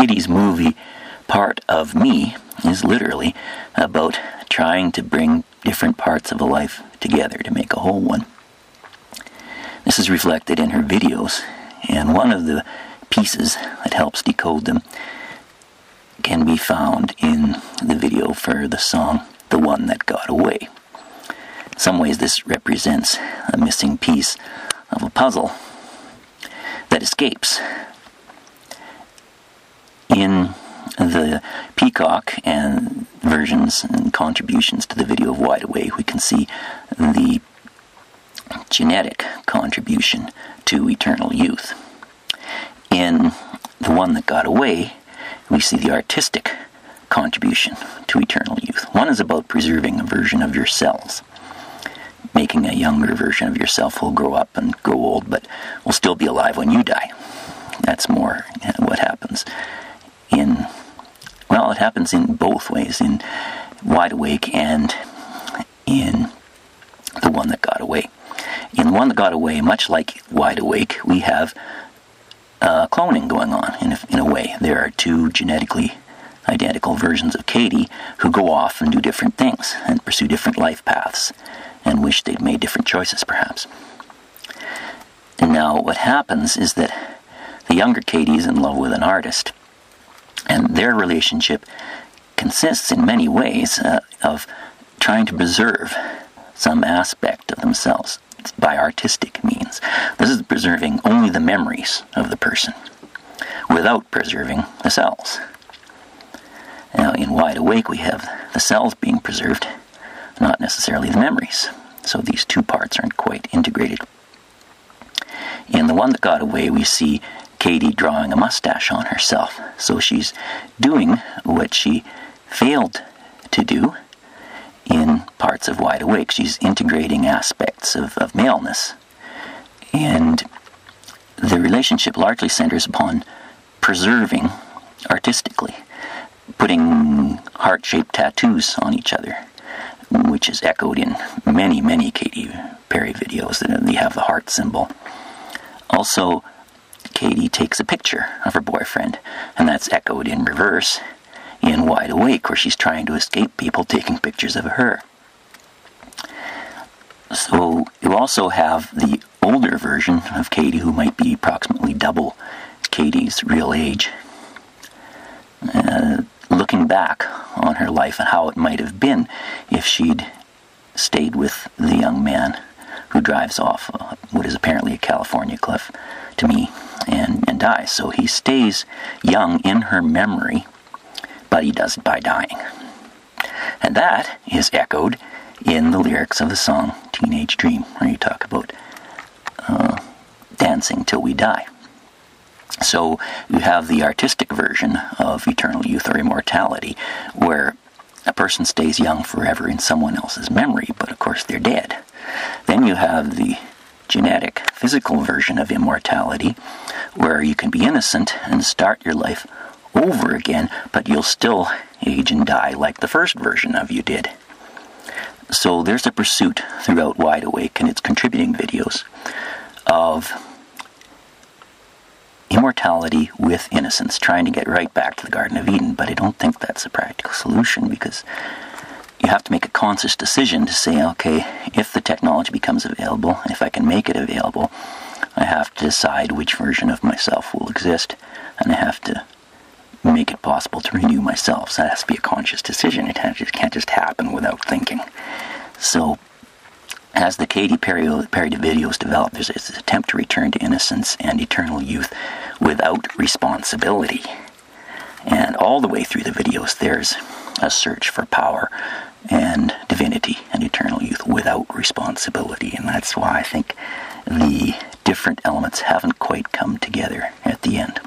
80s movie Part of Me is literally about trying to bring different parts of a life together to make a whole one. This is reflected in her videos, and one of the pieces that helps decode them can be found in the video for the song The One That Got Away. In some ways this represents a missing piece of a puzzle that escapes. In the Peacock and versions and contributions to the video of Wide Awake, we can see the genetic contribution to eternal youth. In The One That Got Away, we see the artistic contribution to eternal youth. One is about preserving a version of yourselves, making a younger version of yourself who will grow up and grow old, but will still be alive when you die. That's more what happens it happens in both ways, in Wide Awake and in The One That Got Away. In The One That Got Away, much like Wide Awake, we have cloning going on in a way. There are two genetically identical versions of Katie who go off and do different things and pursue different life paths and wish they'd made different choices, perhaps. And now what happens is that the younger Katie is in love with an artist, and their relationship consists in many ways of trying to preserve some aspect of themselves by artistic means. This is preserving only the memories of the person without preserving the cells. Now, in Wide Awake, we have the cells being preserved, not necessarily the memories. So these two parts aren't quite integrated. In The One That Got Away, we see Katie drawing a mustache on herself. So she's doing what she failed to do in parts of Wide Awake. She's integrating aspects of maleness. And the relationship largely centers upon preserving artistically, putting heart-shaped tattoos on each other, which is echoed in many, many Katy Perry videos that they have the heart symbol. Also, Katie takes a picture of her boyfriend, and that's echoed in reverse in Wide Awake, where she's trying to escape people taking pictures of her. So you also have the older version of Katie, who might be approximately double Katie's real age, looking back on her life and how it might have been if she'd stayed with the young man who drives off what is apparently a California cliff to me and dies. So he stays young in her memory, but he does it by dying. And that is echoed in the lyrics of the song Teenage Dream, where you talk about dancing till we die. So you have the artistic version of eternal youth or immortality, where a person stays young forever in someone else's memory, but of course they're dead. Then you have the genetic, physical version of immortality, where you can be innocent and start your life over again, but you'll still age and die like the first version of you did. So there's a pursuit throughout Wide Awake and its contributing videos of immortality with innocence, trying to get right back to the Garden of Eden. But I don't think that's a practical solution, because you have to make a conscious decision to say, okay, if the technology becomes available, if I can make it available, I have to decide which version of myself will exist, and I have to make it possible to renew myself. So that has to be a conscious decision. It can't just happen without thinking. So as the Katy Perry videos develop, there's this attempt to return to innocence and eternal youth without responsibility. And all the way through the videos, there's a search for power and divinity and eternal youth without responsibility. And that's why I think the different elements haven't quite come together at the end.